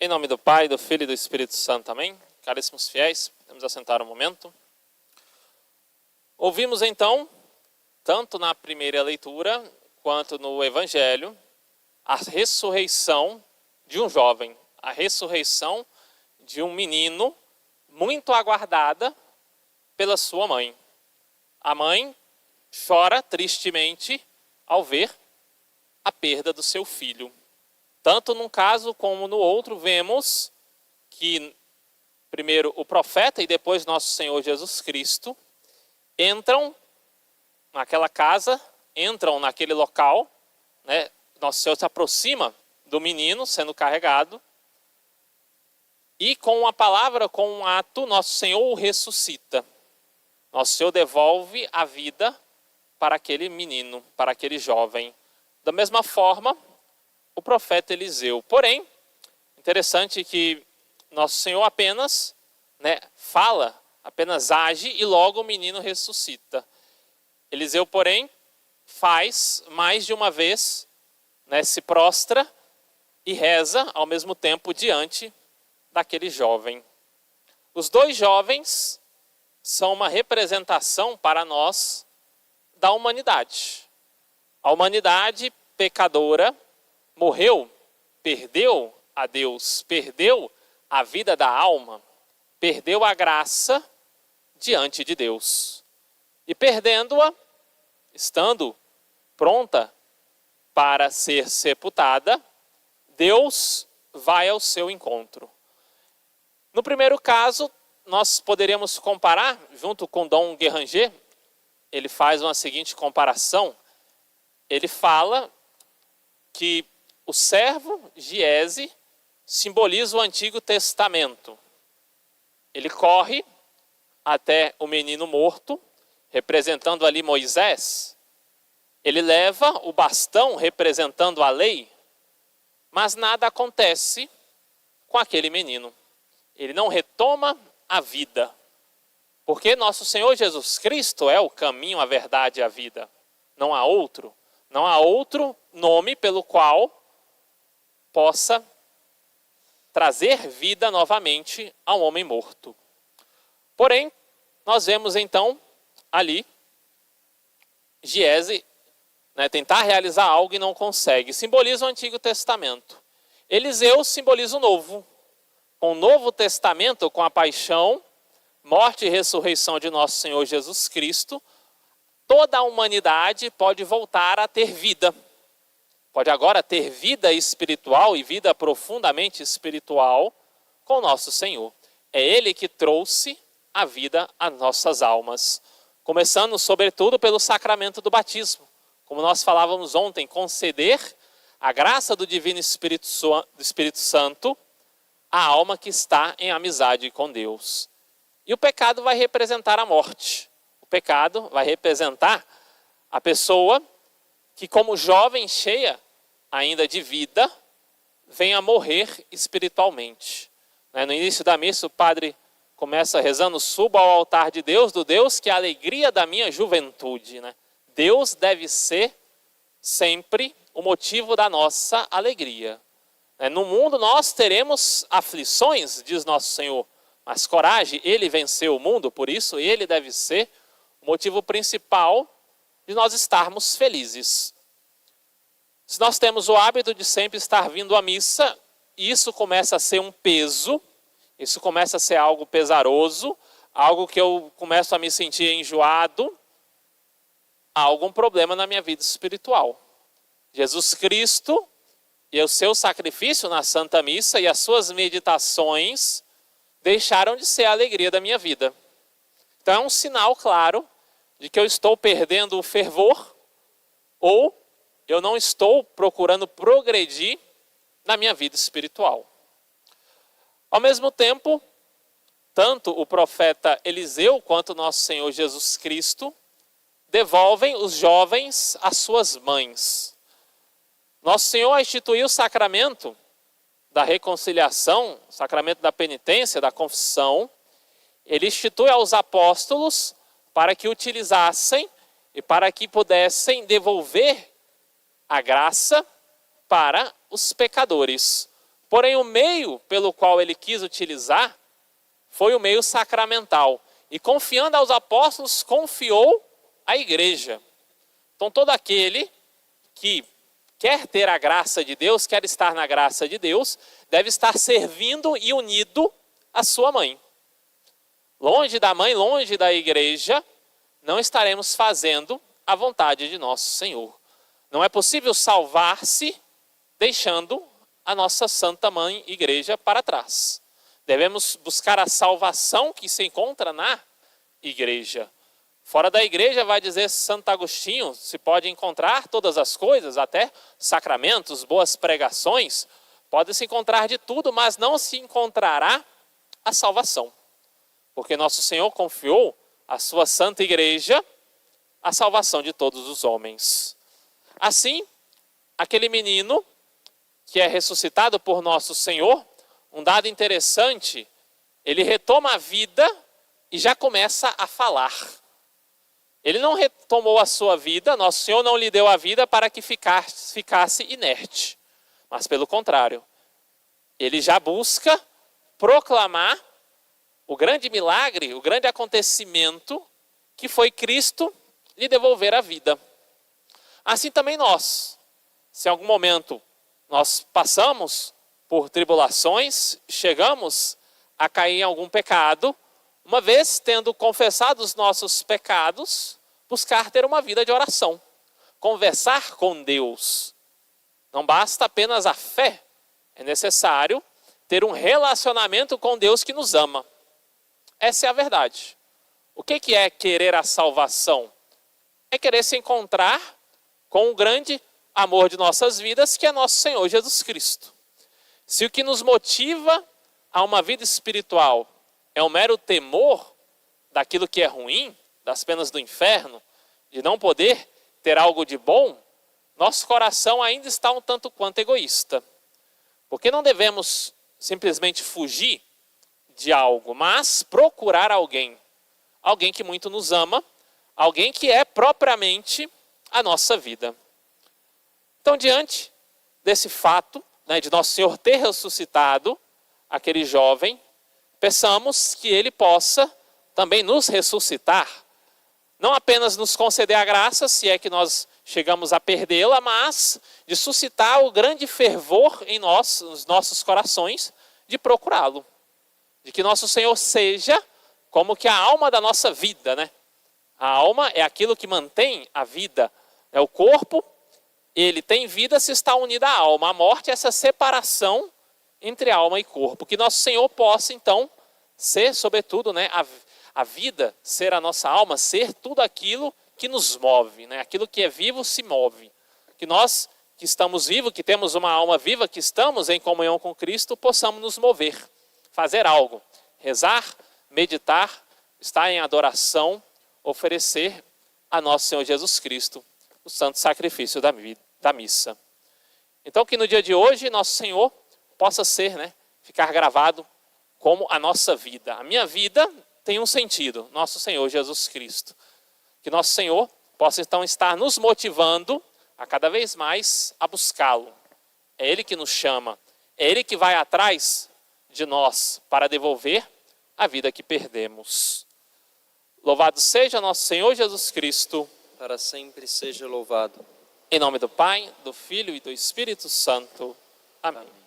Em nome do Pai, do Filho e do Espírito Santo, amém? Caríssimos fiéis, podemos assentar um momento. Ouvimos então, tanto na primeira leitura, quanto no Evangelho, a ressurreição de um jovem, a ressurreição de um menino muito aguardada pela sua mãe. A mãe chora tristemente ao ver a perda do seu filho. Tanto num caso como no outro, vemos que primeiro o profeta e depois nosso Senhor Jesus Cristo entram naquela casa, entram naquele local, né? Nosso Senhor se aproxima do menino sendo carregado e com uma palavra, com um ato, nosso Senhor o ressuscita. Nosso Senhor devolve a vida para aquele menino, para aquele jovem. Da mesma forma, o profeta Eliseu. Porém, interessante que nosso Senhor apenas fala, apenas age e logo o menino ressuscita. Eliseu, porém, faz mais de uma vez, se prostra e reza ao mesmo tempo diante daquele jovem. Os dois jovens são uma representação para nós da humanidade. A humanidade pecadora morreu, perdeu a Deus, perdeu a vida da alma, perdeu a graça diante de Deus. E perdendo-a, estando pronta para ser sepultada, Deus vai ao seu encontro. No primeiro caso, nós poderíamos comparar, junto com Dom Guéranger, ele faz uma seguinte comparação. Ele fala que o servo Giese simboliza o Antigo Testamento. Ele corre até o menino morto, representando ali Moisés. Ele leva o bastão representando a lei, mas nada acontece com aquele menino. Ele não retoma a vida, porque nosso Senhor Jesus Cristo é o caminho, a verdade e a vida. Não há outro nome pelo qual possa trazer vida novamente a um homem morto. Porém, nós vemos então ali Giese tentar realizar algo e não consegue. Simboliza o Antigo Testamento. Eliseu simboliza o Novo. Com o Novo Testamento, com a paixão, morte e ressurreição de nosso Senhor Jesus Cristo, toda a humanidade pode voltar a ter vida. Pode agora ter vida espiritual e vida profundamente espiritual com nosso Senhor. É Ele que trouxe a vida às nossas almas. Começando, sobretudo, pelo sacramento do batismo. Como nós falávamos ontem, conceder a graça do Divino Espírito Santo à alma que está em amizade com Deus. E o pecado vai representar a morte. O pecado vai representar a pessoa que, como jovem cheia ainda de vida, vem a morrer espiritualmente. No início da missa, o padre começa rezando: subo ao altar de Deus, do Deus que é a alegria da minha juventude. Deus deve ser sempre o motivo da nossa alegria. No mundo nós teremos aflições, diz nosso Senhor, mas coragem, Ele venceu o mundo, por isso Ele deve ser o motivo principal de nós estarmos felizes. Se nós temos o hábito de sempre estar vindo à missa, isso começa a ser um peso, isso começa a ser algo pesaroso, algo que eu começo a me sentir enjoado, há algum problema na minha vida espiritual. Jesus Cristo e o seu sacrifício na Santa Missa e as suas meditações deixaram de ser a alegria da minha vida. Então é um sinal claro de que eu estou perdendo o fervor ou eu não estou procurando progredir na minha vida espiritual. Ao mesmo tempo, tanto o profeta Eliseu quanto nosso Senhor Jesus Cristo devolvem os jovens às suas mães. Nosso Senhor instituiu o sacramento da reconciliação, o sacramento da penitência, da confissão. Ele institui aos apóstolos para que utilizassem e para que pudessem devolver a graça para os pecadores. Porém, o meio pelo qual ele quis utilizar foi o meio sacramental. E confiando aos apóstolos, confiou à igreja. Então, todo aquele que quer ter a graça de Deus, quer estar na graça de Deus, deve estar servindo e unido à sua mãe. Longe da mãe, longe da igreja, não estaremos fazendo a vontade de nosso Senhor. Não é possível salvar-se deixando a nossa Santa Mãe Igreja para trás. Devemos buscar a salvação que se encontra na igreja. Fora da igreja, vai dizer Santo Agostinho, se pode encontrar todas as coisas, até sacramentos, boas pregações, pode se encontrar de tudo, mas não se encontrará a salvação. Porque nosso Senhor confiou à sua Santa Igreja a salvação de todos os homens. Assim, aquele menino que é ressuscitado por nosso Senhor, um dado interessante, ele retoma a vida e já começa a falar. Ele não retomou a sua vida, nosso Senhor não lhe deu a vida para que ficasse inerte. Mas pelo contrário, ele já busca proclamar o grande milagre, o grande acontecimento que foi Cristo lhe devolver a vida. Assim também nós, se em algum momento nós passamos por tribulações, chegamos a cair em algum pecado, uma vez tendo confessado os nossos pecados, buscar ter uma vida de oração, conversar com Deus. Não basta apenas a fé, é necessário ter um relacionamento com Deus que nos ama. Essa é a verdade. O que é querer a salvação? É querer se encontrar com o grande amor de nossas vidas, que é nosso Senhor Jesus Cristo. Se o que nos motiva a uma vida espiritual é um mero temor daquilo que é ruim, das penas do inferno, de não poder ter algo de bom, nosso coração ainda está um tanto quanto egoísta. Porque não devemos simplesmente fugir de algo, mas procurar alguém que muito nos ama, alguém que é propriamente a nossa vida. Então, diante desse fato, de nosso Senhor ter ressuscitado aquele jovem, peçamos que ele possa também nos ressuscitar. Não apenas nos conceder a graça, se é que nós chegamos a perdê-la, mas de suscitar o grande fervor em nós, nos nossos corações, de procurá-lo. De que nosso Senhor seja como que a alma da nossa vida, né? A alma é aquilo que mantém a vida. É o corpo, ele tem vida se está unido à alma. A morte é essa separação entre alma e corpo. Que nosso Senhor possa, então, ser, sobretudo, né, a vida, ser a nossa alma, ser tudo aquilo que nos move, né? Aquilo que é vivo se move. Que nós que estamos vivos, que temos uma alma viva, que estamos em comunhão com Cristo, possamos nos mover, fazer algo, rezar, meditar, estar em adoração, oferecer a nosso Senhor Jesus Cristo o santo sacrifício da missa. Então que no dia de hoje nosso Senhor possa ser, né, ficar gravado como a nossa vida. A minha vida tem um sentido, nosso Senhor Jesus Cristo. Que nosso Senhor possa então estar nos motivando a cada vez mais a buscá-lo. É Ele que nos chama, é Ele que vai atrás de nós para devolver a vida que perdemos. Louvado seja nosso Senhor Jesus Cristo. Para sempre seja louvado. Em nome do Pai, do Filho e do Espírito Santo. Amém.